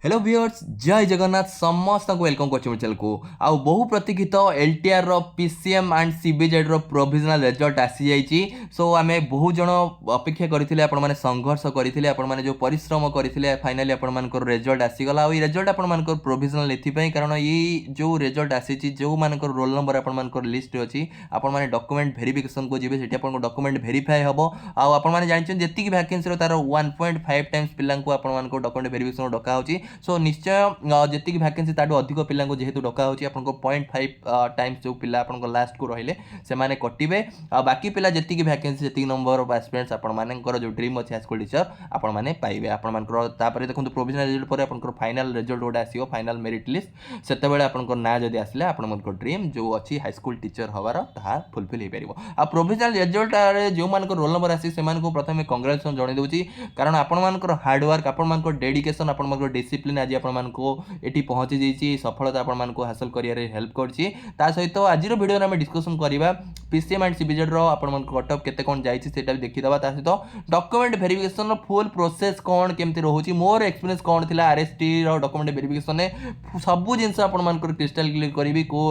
Hello viewers जय जगन्नाथ समस्त को वेलकम कर चैनल को आउ बहु प्रतीक्षित एलटीआर रो पीसीएम एंड सीबीजेड रो प्रोविजनल रिजल्ट आसी जाइए। सो आम बहु जन अपेक्षा करते आपण मैंने संघर्ष करते आपण मैंने जो परिश्रम करते फाइनाली आपण रिजल्ट आसीगला आ रिजल्ट आपण प्रोविजनल एथपाई कारण ये जो रिजल्ट आसी जो मान रोल नंबर आपण लिस्ट अच्छी आपण मैंने डॉक्यूमेंट वेरिफिकेशन को जी से डॉक्यूमेंट वेरीफाए हम आपने जानते जी वैकेंसी तार 1.5 टाइम्स पिला डॉक्यूमेंट वेरिफिकेशन डका होची। सो निश्चय जी वैकेंसी ताठू अधिक पिला जेहेतु डका होची आपन 0.5 टाइम्स जो पिला आपन लास्ट को रहिले से माने कटिबे आ बाकी पिला जी वैकेंसी जी नंबर ऑफ एस्पिरेंट्स आपण मानकर जो ड्रीम अच्छे स्कूल टीचर आपण माने पाइबे आपण मानकर तापर देखंतु प्रोविजनल रिजल्ट पर आपन फाइनल रिजल्ट गोटे आसीओ फाइनल मेरिट लिस्ट सेते बेले आपन ना जदी आसले आपण मानकर ड्रीम जो अच्छी हाई स्कूल टीचर हवार ताहा फुलफिल हो पारिबो। आ प्रोविजनल रिजल्ट जो मानकर रोल नंबर आसी से मानको प्रथमे कांग्रेचुलेशन जणाई दउची कारण आपण मानकर हार्ड वर्क आपण मानकर डेडिकेशन आपण मानकर डिसिप्लिन आज ये पहुँची जाइए सफलता आपको हासिल कर हेल्प करछि। सहित आज वीडियो में डिस्कसन करवा पीसीएम एंड सीबीजेड कटअप केते कौन जाइए भी देखीदा सहित डॉक्यूमेंट वेरिफिकेशन फुल प्रोसेस कौन केमती रोचे मोर एक्सपीरियंस कौन थी आरएसटी डॉक्यूमेंट वेरिफिकेशन सबू जिन क्रिस्टल क्लियर करी को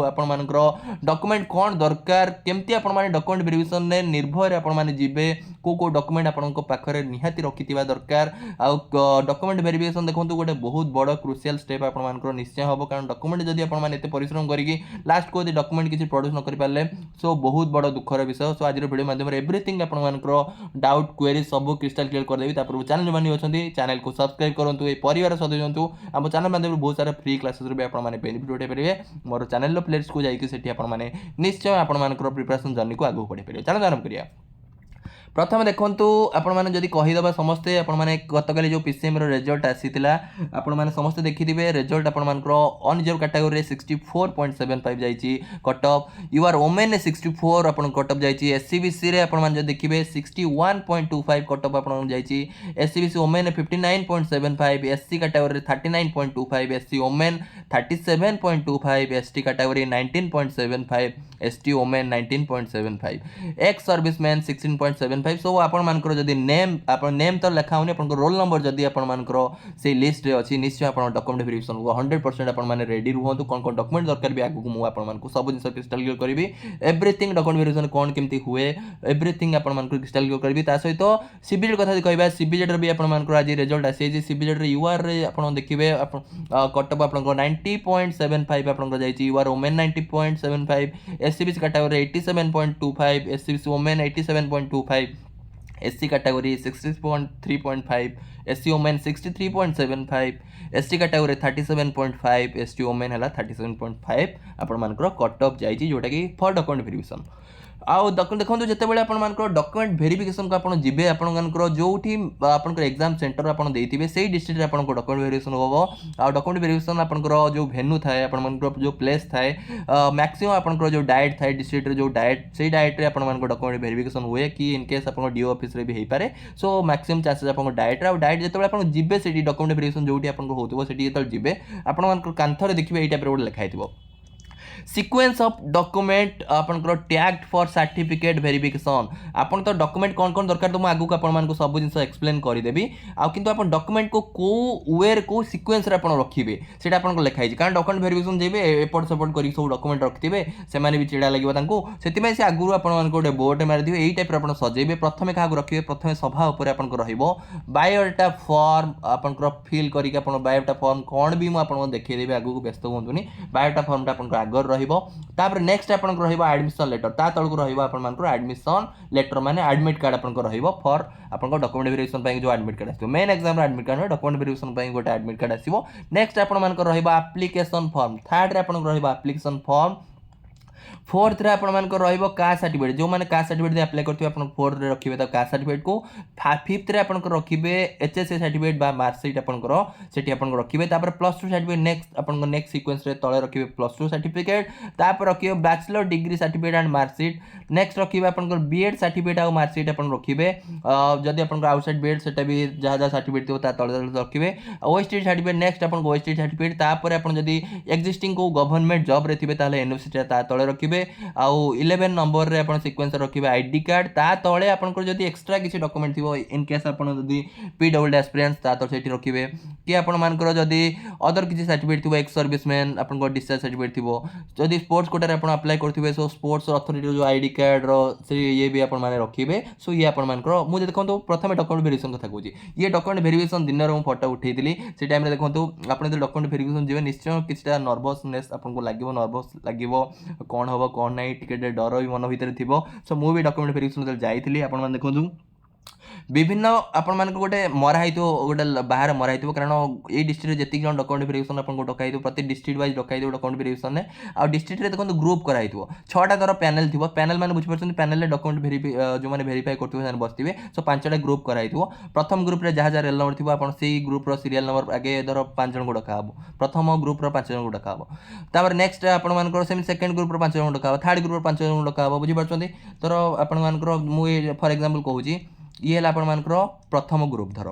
डॉक्यूमेंट कौन दरकार केमती डॉक्यूमेंट वेरिफिकेशन निर्भर आपे को डॉक्यूमेंट आपको पाखे निहाती रखि दरकार आउ डॉक्यूमेंट वेरिफिकेशन देखो गोटे बहुत बड़ क्रुशियल स्टेप आपको निश्चय हम कारण डॉक्यूमेंट जदि आपत परिश्रम करके लास्ट को डॉक्यूमेंट किसी प्रोड्यूस न कर पारे सो बहुत बड़ दुखर विषय। सो आज वीडियो माध्यम एवरीथिंग आपंकर डाउट क्वेरी सब क्रिस्टल क्लियर करदेवी चैनल जो अच्छे चैनल को सब्सक्राइब करूँ ये परिवार सदस्य आम चैनल माध्यम बहुत सारा फ्री क्लासेस भी आपने बेनिफिट उठाई पारे मोर चैनल प्लेलिस्ट को जाकि आपने निश्चय आपर प्रिपरेशन जर्नी को आगे बढ़ी पारे। चैनल आरंभ करिया। प्रथम देखूँ आपड़ी कहीदे समस्ते आपने गतकाली जो पीसीएम रिजल्ट आसीला आपने समस्ते देखिथे रिजल्ट आपर अनरिजर्व कैटेगोरी 64.75 जाइए कटअप यूआर ओमेन 64 आप कटअप जाइए एससीबीसी रे देखिए 61.25 कटअप आप SCBC women 59.75 SC category 39.25 SC women 37.25 ST category 19.75 ST women 19.75 ex serviceman 16.75 so आपंकर जदि नेम आप नेम तो लिखा होनी आप रोल नंबर जदि आपंकर से लिस्ट अच्छी निश्चय आप डॉक्यूमेंट वेरिफिकेशन को 100% आपने रेडी रुहतु कौन कौन डॉक्यूमेंट दरकार भी आगू मुझे सब जिन क्रिस्टल क्लियर करी एवरीथिंग डॉक्यूमेंट वेरिफिकेशन कौन केमती हुए एवरीथिंग आपको क्रिस्टल क्लियर करी सहित सीबीजेड कथा कहवा सीबीजेड भी आपंकर आज रिजल्ट आसी सीबीजेड यूआर आप देखिए कटअप आप 90.75 आप UR women 90.75 SCBC category 87.25 SCBC women 87.25 SC category 63.5 SC women 63.75 ST category 37.5 ST women है 37.5 आपर कटअप जाइए जोटा कि फॉर डॉक्यूमेंट वेरिफिकेशन आउ देखो जिते बड़े डॉक्यूमेंट वेरिफिकेशन को आपड़ जी आपर जो आप एग्जाम सेंटर आप से डिस्ट्रिक्ट में आपको डॉक्यूमेंट वेरिफिकेशन हम आ डॉक्यूमेंट वेरिफिकेशन आपर जो भेन्यू थाए आप जो प्लेस थाए मैक्सिमम आपर जो डाएट थाए डिस्ट्रिक्ट जो डाएट से डाएट रे आपर डॉक्यूमेंट वेरिफिकेशन हुए कि इनकेस आप डीओ ऑफिस रे भी हो पारे सो मैक्सिमम चांसेस आप डाएट डाएट जिते आप जी से डॉक्यूमेंट वेरिफिकेशन जो होती है जी आप कांथरे देखिए ये टाइप गोटे लिखाई सीक्वेंस ऑफ डॉक्यूमेंट आपनकर टैग्ड फॉर सर्टिफिकेट वेरिफिकेशन आपन तो डॉक्यूमेंट कौन कौन दरकार तो मैं आगु आपन को सब जिन एक्सप्लेन करदेवी आ किंतु आपन डॉक्यूमेंट को वेर को सीक्वेंस रे आपन रखिबे सेटा आपन को लिखाई कारण डॉक्यूमेंट वेरिफिकेशन जेबे एपट सपोर्ट करी सब डॉक्यूमेंट रखिथिबे से माने भी चिड़ा लागिबो तांको सेति से आगु आपन को बोर्ड मारि दिबे एई टाइप आपन सजेबे प्रथमे का रखिबे प्रथमे सभा ऊपर आपन को रहइबो बायोडाटा फॉर्म आपन को फिल करी के आपन बायोडाटा फॉर्म कोन भी मु आपन को देखै देबे आगु व्यस्त होंतुनी बायोडाटा फॉर्म आपन को आगर तापर नेक्स्ट आपन को एडमिशन लेटर ता तळकु रहइबो आपन मानकर एडमिशन लेटर माने एडमिट कार्ड आपन को रहइबो फॉर आपन को डॉक्यूमेंट वेरिफिकेशन पई जो एडमिट कार्ड आसीबो मेन एग्जाम रे एडमिट कार्ड डॉक्यूमेंट वेरिफिकेशन पई गोटे एडमिट कार्ड आसीबो नेक्स्ट आपन मानकर रहइबो एप्लीकेशन फॉर्म थर्ड रे आपन को रहइबो एप्लीकेशन फॉर्म फोर्थ रे आपन रहिबो कास्ट सर्टिफिकेट जो माने कास्ट सर्टिफिकेट अप्लाई करथिबे आपन फोर्थ रे रखिबे त कास्ट सर्टिफिकेट को फिफ्थ रे आपन रखिबे एचएसए सर्टिफिकेट बा मार्कशीट आपन सेठी आपन रखिबे तापर प्लस 2 सर्टिफिकेट नेक्स्ट आपन नेक्स्ट सीक्वेंस रे तळे रखिबे प्लस 2 सर्टिफिकेट तापर रखिबे bachelor degree certificate and marksheet next रखिबे आपन बीएड सर्टिफिकेट आ मार्कशीट आपन रखिबे जदि आपन आउटसाइड बीएड सेटा भी जहा सर्टिफिकेट थिबो ता तळे रखिबे ओएसटी सर्टिफिकेट नेक्स्ट आपन ओएसटी सर्टिफिकेट तापर आपन जदि एक्जिस्टिंग को गवर्नमेंट जॉब रे थिबे ताले एनओसी ता तळे रखिबे रखिए आउ 11 नंबर रे आपण सीक्वेंस रखिए आईडी कार्ड ता तळे आपनकर जदी एक्स्ट्रा किसी डॉक्यूमेंट थिबो इन केस आपण जदी पीडब्ल्यू एस्पिरेंट्स ता तो सेठी रखिए कि आपण मानकर जदी अदर किसी सर्टिफिकेट थिबो एक्स सर्विसमैन आपनकर डिस्चार्ज सर्टिफिकेट थिबो जदी स्पोर्ट्स कोटा रे आपण अप्लाई करथिबे सो स्पोर्ट्स अथॉरिटी जो आईडी कार्ड रो से ये भी आपण माने रखिए सो ये आपण मानकर मु देखंतु प्रथमे डॉक्यूमेंट वेरिफिकेशन कथा कहूची ये डॉक्यूमेंट वेरिफिकेशन दिन रो फोटो उठेइतिली से टाइम रे देखंतु आपण जो डॉक्यूमेंट वेरिफिकेशन जेबे निश्चय किछटा नर्वसनेस आपन को लागिवो नर्वस लागिवो कोन हबो कोन नै टिके डर भी मन भीतर थिबो सो मु भी डॉक्यूमेंट वेरिफिकेशन जाइतिली आपण माने देखंतु विभिन्न आपण मान गोटे मरा हेतु गोटे बाहर मरा हेतु कारण ये डिस्ट्रिक्ट जेतिक जन डॉक्यूमेंट वेरिफिकेशन आपन को डका हेतु प्रति डिस्ट्रिक्ट वाइज डका हेतु डॉक्यूमेंट वेरिफिकेशन ने आ डिस्ट्रिक्ट रे देखंतु ग्रुप करा हेतु 6टा दर पैनल थिबो पैनल माने बुझ परछन पैनल रे डॉक्यूमेंट वेरिफाई जो माने वेरीफाई करथिबो जान बसथिबे सो 5टा ग्रुप करा हेतु प्रथम ग्रुप रे जहा जहा रेल नंबर थिबो आपन सेही ग्रुप रो सीरियल नंबर आगे धर 5 जन को डका हबो प्रथम ग्रुप रो 5 जन को डका हबो तापर नेक्स्ट आपन मान को सेम सेकंड ग्रुप रो 5 जन को डका हबो थर्ड ग्रुप रो 5 जन को डका हबो बुझि परछन तर आपन मान को मु फॉर एग्जांपल कहूची ये है आपण मानकर प्रथम ग्रुप धर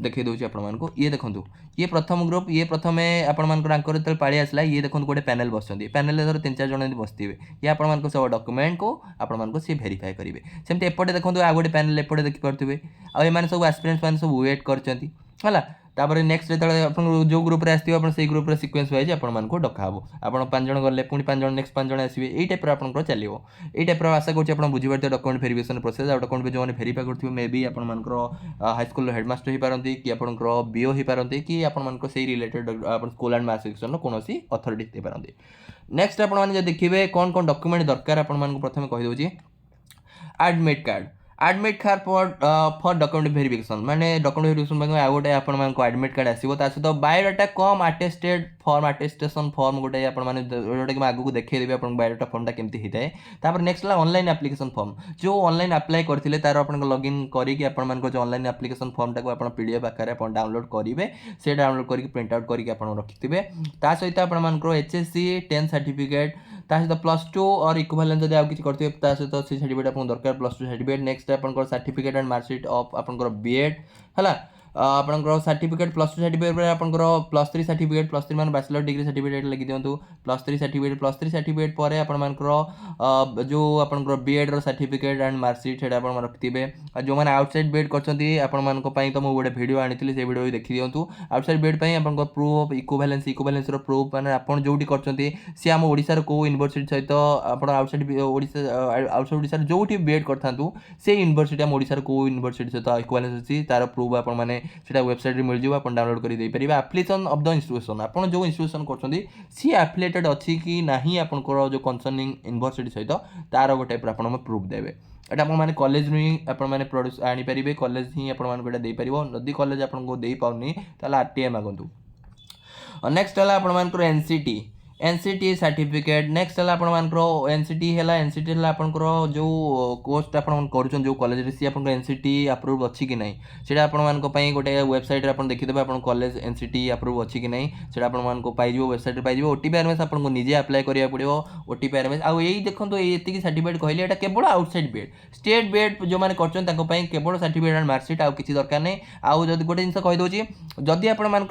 देखिए दूसरी आपण मानक ये देखंतु ये प्रथम ग्रुप ये प्रथमे आपण मानकर आंकर तल पाळी आसला ये देखंतु गोटे पैनल बसचंदी पैनल धर 3-4 जण बसथिबे ये आपण मानक सब डॉक्यूमेंट को आपण मानक से वेरीफाई करिवे सेमते एपटे देखंतु आ गोटे पैनल एपटे देखि परथिबे आ ए माने सब एस्पिरेंट्स माने सब वेट करचंती हला तापर नेक्स्ट जेतले अपन जो ग्रुप रे आस्थिबो अपन सेही ग्रुप रे सीक्वेंस वाइज आपण मानको डकाबो आपण 5 जण गले पुनी 5 जण नेक्स्ट 5 जण आसीबे एई टाइप रो आपण को चलिबो एई टाइप रो आशा करछि आपण बुझि परते डॉक्यूमेंट वेरिफिकेशन प्रोसेस आ डॉक्यूमेंट जो माने वेरीफाई करथिबे मे बी आपण मानकर हाई स्कूल हेडमास्टर ही पारंती कि आपण को बीओ ही पारंती कि आपण मानको सेही रिलेटेड आपण स्कूल एंड मास सेक्शन रो कोनोसी अथॉरिटी हे पारंती नेक्स्ट आपण माने जे देखिबे कोन कोन डॉक्यूमेंट दरकार आपण मानको प्रथमे कहि दोछि admit card for document verification माने डॉक्यूमेंट वेरिफिकेशन बागे आ गोटे आपण मान को एडमिट कार्ड आसीबो ता सहित बायोडाटा कम अटेस्टेड फॉर्म अटेस्टेशन फॉर्म गोटे आपण माने जोटा कि आगु को देखै देबे आपण बायोडाटा फॉर्मटा केमती हिताए तापर नेक्स्ट ला ऑनलाइन एप्लीकेशन फॉर्म जो ऑनलाइन अप्लाई करथिले तार आपण को लॉगिन करी कि आपण मान को जो ऑनलाइन एप्लीकेशन फॉर्म टा को आपण पीडीएफ आकार आपण डाउनलोड करिवे से डाउनलोड करी प्रिंट आउट करी आपण रखिथिबे ता सहित आपण मान को एचएससी 10 सर्टिफिकेट ता सहित +2 और इक्विवेलेंट जदि आ किछि करथिबे ता सहित से सर्टिफिकेट आपण दरकार +2 सर्टिफिकेट नेक्स्ट आपन सर्टिफिकेट एंड मार्कशीट ऑफ आपन बीएड हला आपन सर्टिफिकेट +2 सर्टिफिकेट आपन +3 सर्टिफिकेट +3 मान बैचलर डिग्री सर्टिफिकेट लगी दियंतु +3 सर्टिफिकेट परे आपन मान जो आपन बीएड रो सर्टिफिकेट एंड मार्कशीट सेटा आपन रखतिबे जो माने आउटसाइड बीएड करचंती आपन मान को पई तो मु गोटे वीडियो आनिथिली से वीडियो देखि दियंतु आउटसाइड बीएड पई आपन प्रूफ ऑफ इक्विवेलेंस रो प्रूफ माने आपन जोटी करचंती से हम ओडिसा रो को यूनिवर्सिटी सहित आपन आउटसाइड ओडिसा जोटी बीएड करथांतु से यूनिवर्सिटी हम ओडिसा रो को यूनिवर्सिटी सहित इक्विवेलेंस अछि तार प्रूफ आपन माने सेटा वेबसाइट रे मिल जिवो आपन डाउनलोड करी दे परिबा एप्लीकेशन ऑफ द इंस्टीट्यूशन आपन जो इंस्टीट्यूशन करचंदी सी एफिलिएटेड अछि कि नाही आपन को जो कंसर्निंग यूनिवर्सिटी सहित तार गोटे आपन प्रूफ देबे एटा आपन माने कॉलेज नु आपन माने प्रोड्यूस आनी परिबे कॉलेज ही आपन मान को दे परिबो नदी कॉलेज आपन को दे पाउनी ताला आरटीए मागंतु नेक्स्ट हला आपन मान को एनसीटी सर्टिफिकेट नेक्स्ट हला आपण मान एनसीटी हला आपण जो कोर्स आपण मान करूछन जो कॉलेज रे सी आपण एनसीटी अप्रूव अछि कि नै सेटा आपण मान को पई गोटे वेबसाइट रे आपण देखि देबे आपण कॉलेज एनसीटी अप्रूव अछि कि नै सेटा आपण मान को पाइ जिवो वेबसाइट रे पाइ जिवो ओटीपी आरएमएस आपण को निजे अप्लाई करिया पड़िबो ओटीपी आरएमएस आ एई देखंतो एति की सर्टिफिकेट कहले एटा केवल आउटसाइड बीएड स्टेट बीएड जो माने करछन ताको पई केवल सर्टिफिकेट एंड मार्कशीट आ किछि दरकार नै आ जदी गोटे जिंस कहि दोची जदी आपण मान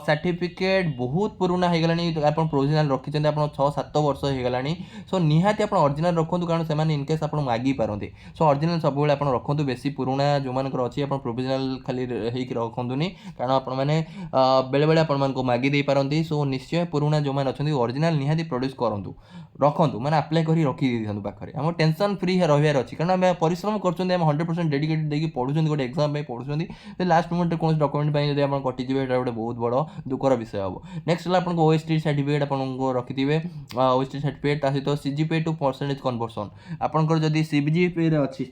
सर्टिफिकेट बहुत पुराना हे गलानी आपण प्रोविजनल रखिछन आपण 6-7 वर्ष हे गलानी सो निहाती आपण ओरिजिनल रखंतु कारण से माने इनकेस आपण मागी पारंती सो ओरिजिनल सब बेले आपण रखंतु बेसी पुराना जो मान कर अछि आपण प्रोविजनल खाली हे कि रखंतुनी कारण आपण माने बेले बेले आपण मान को मागी दे पारंती सो निश्चय पुराना जो मान अछंती ओरिजिनल निहाती प्रोड्यूस करंतु रखंतु माने अप्लाई करी रखि दिथंतु पाखरे हम टेंशन फ्री रहबियार अछि कारण हम परिश्रम करछन हम 100% डेडिकेटेड देकी पढुछन गोटे एग्जाम पे पढुछन लास्ट मोमेंट रे कोन डॉक्यूमेंट पे जदि आपण कटि जिवे एटा गोटे बहुत बड़ दुखर विषय हबो नेक्स्ट आपण को ओएसटी सर्टिफिकेट आपण को रखिथिबे ओएसटी सर्टिफिकेट ता सहित सीजीपीए टू परसेंटेज कन्वर्सन आपण को जदि सीजीपीए रे अछि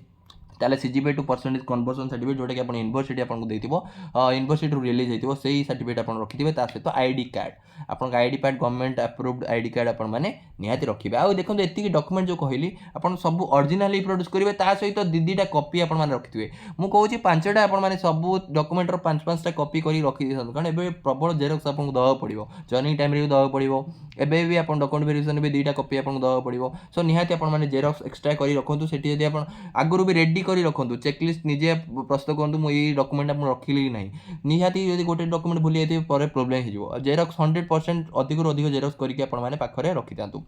ताले CGPA to percentage conversion certificate जोटा कि आपण यूनिवर्सिटी आपण को देथिबो यूनिवर्सिटी रिलीज हेतिबो सेही सर्टिफिकेट आपण रखिथिबे ता सहित आईडी कार्ड आपण ID card government approved ID card आपण माने निहाती रखिबे आ देखंतु एतिकी डॉक्यूमेंट जो कहली आपण सब ओरिजिनली प्रोड्यूस करिवे ता सहित दीदीटा कॉपी आपण माने रखिथिबे मु कहूची पांचटा आपण माने सब डॉक्यूमेंट रो 5-5टा कॉपी करी रखि दिसन कारण एबे प्रबल जेरॉक्स आपण को दवा पड़िबो जॉइनिंग टाइम रे दवा पड़िबो एबे भी आपण डॉक्यूमेंट वेरिफिकेशन भी दुईटा कॉपी आपण दवा पड़िबो सो निहाती आपण माने जेरॉक्स एक्स्ट्रा करी रखंतु सेठी जदी आपण आगुरु भी रेडी करी रखंतु चेकलिस्ट निजे प्रस्तुत करंतु मु ई डॉक्यूमेंट आपण रखिली नै निहाती जदी गोटे डॉक्यूमेंट भूली जाइते परे प्रॉब्लम हे जिवो जेरॉक्स 100% अधिक रो अधिक जेरॉक्स करी के आपण माने पाखरे रखि दांतु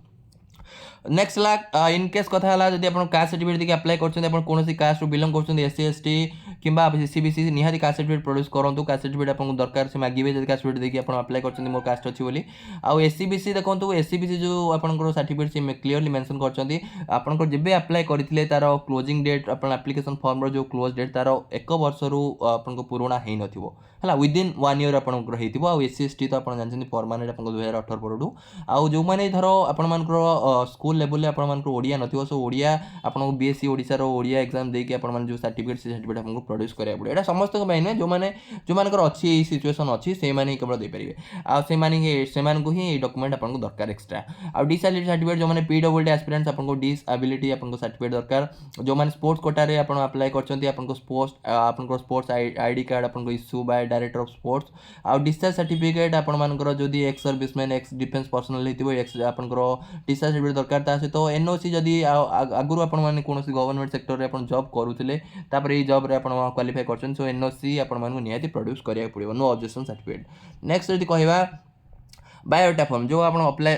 नेक्स्ट ला इन केस कथा है जब आप कास्ट सर्टिफिकेट देखिए अप्लाई कर कौन कास्ट बिलंग कर एस सी एस टी कि सी बी सी निहाती कास्ट सर्टिफिकेट प्रोड्यूस करूँ कास्ट सर्टिफिकेट आपको दरकार से मागे जब कास्ट सर्टिफिकेट देखिए आप अप्लाई कर मोर कास्ट अच्छी बोली आउ एस सी बी सी देखो एस सी बी सी जो आपंकर सर्टिफिकेट से क्लीयरली मेंशन कर जब अप्लाई करते तार क्लोजिंग डेट आप एप्लिकेशन फॉर्म जो क्लोज डेट तार एक वर्ष रु पुराणा हो नथिबो है विदिन 1 ईयर आपंकर हो एस सी एस टी तो आप जानते परमानेंट आप 2018 परठू आउ जो मैंने धर आपर स्कूल लेवल में आपर ओडिया नथिबो सो ओडिया आपको बीएससी ओडिशार ओडिया एग्जाम देकी आपण जो सर्टिफिकेट से सर्टिफिकेट आपको प्रोड्यूस करा पड़े यहाँ समस्त नुहे जो मैंने जो मानकर अच्छी यही सिचुएसन अच्छी से केवल देपारे आउ ही डॉक्यूमेंट आपको दरकार एक्सट्रा आउ डिसएबिलिटी सर्टिफिकेट जो मैंने पीडब्ल्यूडी एस्पिरेंट्स आपको डिसएबिलिटी आपको सर्टिफिकेट दरकार जो मैंने स्पोर्ट्स कोटारे आप अप्लाई कर स्पोर्ट्स आईडी कार्ड आपको issue by director of sports आउ डिस्चार्ज सर्टिफिकेट आपंकर जदि ex serviceman x defence personnel होती एक्स आपंकर डिस्चार्ज सर्टिफिकेट दरकार ता सहित एनओसी जदि आगुरी आपण मैंने कौन गवर्नमेंट सेक्टर में जॉब करूले ये जॉब रे क्वालिफाई कर सो एनओसी आपको निहाती प्रोड्यूस करा पड़ो नो ऑब्जेक्शन सर्टिफिकेट नेक्स्ट जब कहवा बायोटा फॉर्म जो आप अप्लाई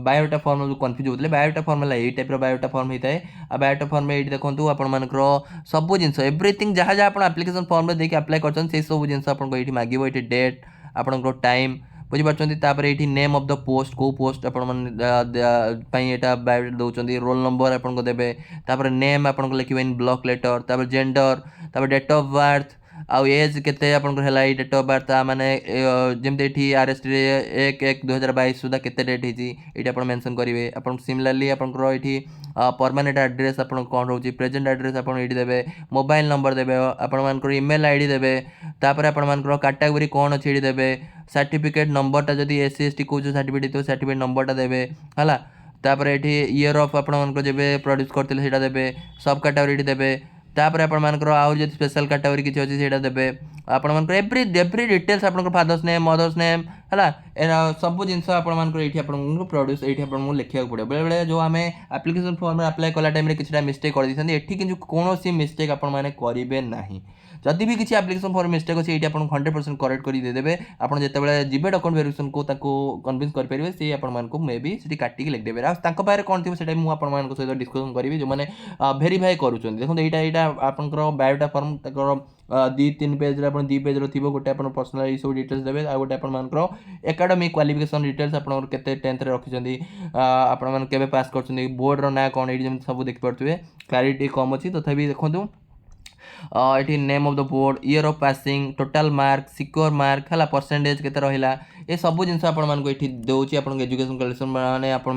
बायोटा फॉर्म जो कन्फ्यूज होते बायोटा फॉर्म है यही टाइप बायोटा फॉर्म होता है आ बायोटा फॉर्म में ये देखो आपर सब जिन एवरीथिंग जहाँ जहाँ आप एप्लिकेशन फॉर्म में देखिए अप्लाई कर सब जिन आपको ये मांगो ये डेट आपंकर टाइम बुझीपार ये नेम ऑफ द पोस्ट को पोस्ट आपटा बायोडाटा दौरान रोल नंबर आपको देवे तापर नेम आपको लिखे इन ब्लॉक लेटर तापर जेंडर तापर डेट ऑफ बर्थ आउ एज केते आपन है डेट ऑफ बर्थ माने जमती आर एस टी 1/1/2022 सुधा केते डेट होती ये आप मेंशन करेंगे आप सिमिलरली आपंकर ये परमानेंट एड्रेस आप कौन रोचे प्रेजेंट एड्रेस आप देवे मोबाइल नंबर देवे आपर ईमेल आईडी देवे तापर आपर कैटेगरी कौन अच्छे ये देवे सर्टिफिकेट नंबरटा जब एस सी एस टी कौन सर्टिफिकेट सर्टिफिकेट नंबरटा देवे है तापर ये ईयर ऑफ आप जब प्रोड्यूस करते देवे सब कैटेगरी देवे तापर आपर आउ जो स्पेशल कैटेगरी किसी अच्छी से देवे आपण एवरी डिटेल्स आप फादर्स नेम मदर्स नेम है सब जिन आपको प्रोड्यूस ये आपको लिखा पड़े बेले बेले जो आम एप्लिकेशन फॉर्म में अप्लाई कला टाइम किसी मिस्टेक कर देते ये कि कौन मिस्टेक आपरे ना जदि भी किसी एप्लिकेशन फॉर्म मिस्टेक अच्छे ये आपको 100% करेक्ट कर देदेवे आप जिते जी डॉक्यूमेंट वेरिफिकेशन को कन्विंस करेंगे सी आपको मे बी सी काटिक लिखिदेवे आगे कौन थी से मुझे सहित डिस्कसन करी जो मैंने भेरीफाई करुँच देखो यहाँ आपंकर बायोटा फॉर्म तक 2-3 पेज आप 2 पेज थी गोटे आप पर्सनाल ये सब डिटेल्स देवे आ गोटे आपर एकाडेमिक क्वालिफिकेशन डिटेल्स आप 10th रखी आप पास कर बोर्डर ना कौन ये सब देखिपे क्लारिटी कम अच्छी तथा देखो ये name of the board year of passing total mark secure mark है परसेंटेज केते रहिला ये सब जिनस ये दूसरी आप एजुकेशन क्वालिफिकेशन माने आपर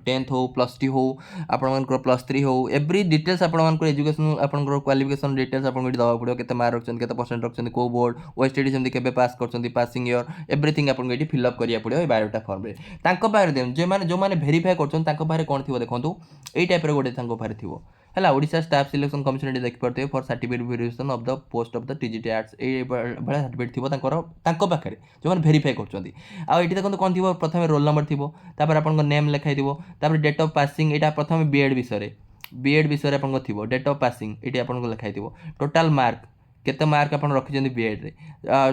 10th हो +2 हो आपर +3 हो एवरी डिटेल्स आपर एजुकेशन आपर क्वालिफिकेशन डिटेल्स आपको दवा पड़ो केते मार्क रखछन केते परसेंट रखछन को बोर्ड ओएसटीडी सेमती केबे पास करछन पासिंग ईयर एवरीथिंग आपको ये फिलअप करिया पड़ो ये बायोटा फॉर्म रे तांको पारे देम जो माने वेरीफाई करछन तांको पारे कोन थिबो देखंतु एई टाइप रे गोटे तांको पारे थिबो है ओडिशा स्टाफ सिलेक्शन कमिशन देखिपे for certificate verification of the post of the TGT arts ये भाया सर्टिफिकेट थी पाखे जो मैंने भेरीफाई कर आईटी देखो कौन थी प्रथम रोल नंबर थी तापर आप नेम लिखाई थोड़ा डेट ऑफ पासिंग यहाँ प्रथम बीएड विषय आप थी डेट ऑफ पासिंग ये आपको लिखाई टोटाल मार्क केते मार्क आप रखिंट बीएड रे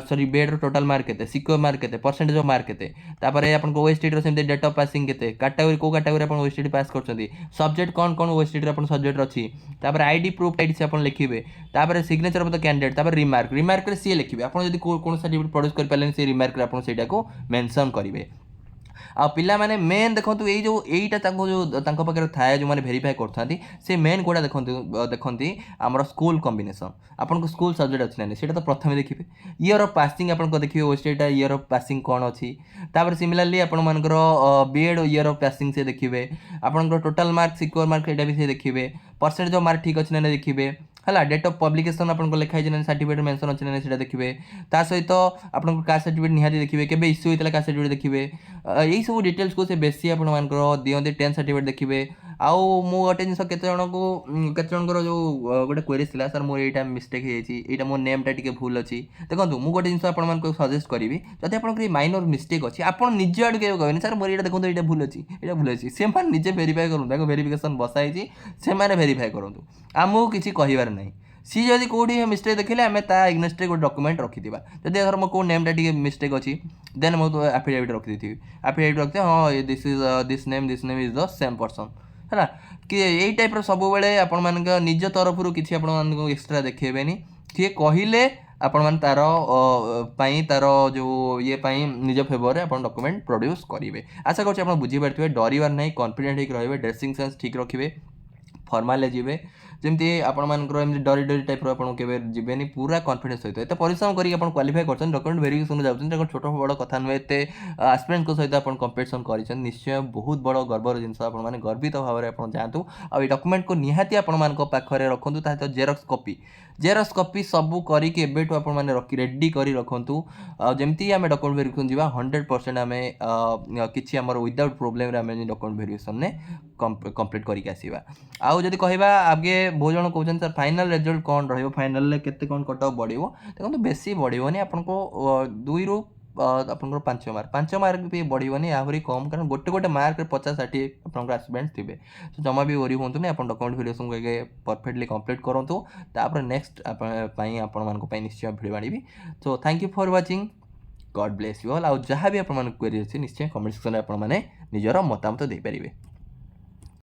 सॉरी बीएड टोटाल मार्क केते सिक्योर मार्क केते परसेंटेज ऑफ मार्क केते तापर आपको ओएसटीडी रो सेमते डेट ऑफ पासिंग केते कैटेगरी को कैटेगरी आप ओएसटीडी पास करछंती सब्जेक्ट कौन कौन ओएसटीडी रे सब्जेक्ट अच्छी तापर आईडी प्रूफ आईडी से आप लिखिबे तापर सिग्नेचर ऑफ द कैंडिडेट तापर रिमार्क रे सी लिखिबे आप जदी कोन सर्टिफिकेट प्रोड्यूस कर पालेन से रिमार्क रे आप सेटा को मेंशन करिवे आ पिला माने मेन देखंतु एई जो एईटा तांको जो तांको पाखे थाए जो माने वेरीफाई करथांती से मेन कोडा देखंती हमर स्कूल कॉम्बिनेशन आपन को स्कूल सब्जेक्ट अछि नै सेटा तो प्रथमे देखिबे ईयर ऑफ पासिंग आपन को देखिबे ओस्टेटा ईयर ऑफ पासिंग कोन अछि तापर सिमिलरली आपन मानकर बीएड ईयर ऑफ पासिंग से देखिबे आपन को टोटल मार्क सिक्योर मार्क एटा भी से देखिबे परसेंटेज ऑफ मार्क ठीक अछि नै देखिबे है डेट ऑफ पब्लिकेशन आपको लिखाई सर्टिफिकेट मेंशन अच्छे ना से देखिए ता सहित आपको कास्ट सर्टिफिकेट निहाती देखिए केबे इश्यू होता कास्ट सर्टिफिकेट देखिए यही सब डिटेल्स को से बेसी आप दिखते 10th सर्टिफिकेट देखिए आउ मु गोटे जिन केत जनकर जो गोटे क्वेरीज था सर मोर यहाँ मिस्टेक होता मो नेमटा टी भूल अच्छी देखो मुझे गोटे जिन आपको सजेस्ट करी जब आप माइनर मिस्टेक अच्छी आप निज आड़ के कहते सर मोर यहाँ देखो ये भूल अच्छी ये भूल अच्छी से निजे भेरीफाई करूँ भेरिफिकेशन बसाई से भेरीफाई करूँ आमको किसी कहबार नहीं सी जदि कौटी मिस्टेक देखिले आम ता एग्नेस्ट गोटे डॉक्यूमेंट रखी जब धर मो कौ नेमटा टी मिस्टेक अच्छी देन मुझे एफिडेविट रखी एफिडेविट रखते हाँ this name is the same person है कि यही टाइप सब आपण मान निज तरफ किसी आपण एक्सट्रा देखेबेनी किए कहले आपण मान तार तार जो ये निज फेवर में आप डॉक्यूमेंट प्रोड्यूस करेंगे आशा करते आप बुझीपारे डरबार नहीं कॉन्फिडेंट रही ड्रेसिंग सेंस ठीक रखिए फॉर्माल जीवे जमी आपर डरी डरी टाइप के जीवेनि पूरा कॉन्फिडेंस सहित एत परिश्रम करके क्वालिफाई कर डॉक्यूमेंट वेरिफिकेशन जाऊँ छोट बड़ कथा नुहे एत आस्पिरेंट सहित आप कंपटीशन कर निश्चय बहुत बड़ गर्वर जिनस आपने गर्वित भाव में आप जातु आ डॉक्यूमेंट को निहाती आपरे रखु सहित जेरक्स कॉपी सब करके एबेठू आप रेडी कर रखु जमी आम डॉक्यूमेंट वेरिफिकेशन जावा 100% आम कि विदाउट प्रोब्लेम आम डॉक्यूमेंट वेरिफिकेशन ने कंप्लीट करके आसवा आउ जदि कहवा आगे बहुत जन कहते सर फाइनल रिजल्ट कौन रही केते कौन कट ऑफ बढ़ो देखो बेसी बढ़ोनी आपको 2 ରୁ आपंकर 5 मार्क भी बढ़ोनी आहरी कम कारण गोटे गोटे मार्क 50-60 आप आस्पिरेंट्स थे तो जमा भी वरी हूँ आप डॉक्यूमेंट वेरिफिकेशन परफेक्टली कंप्लीट करूँ तापर नेक्स्ट आपण निश्चय भिडियो आनी so thank you for watching God bless you all आउ जहाँ भी आपको क्वेरी अच्छे निश्चय कमेंट सेक्शन में आपने निजर मतामत देपारे।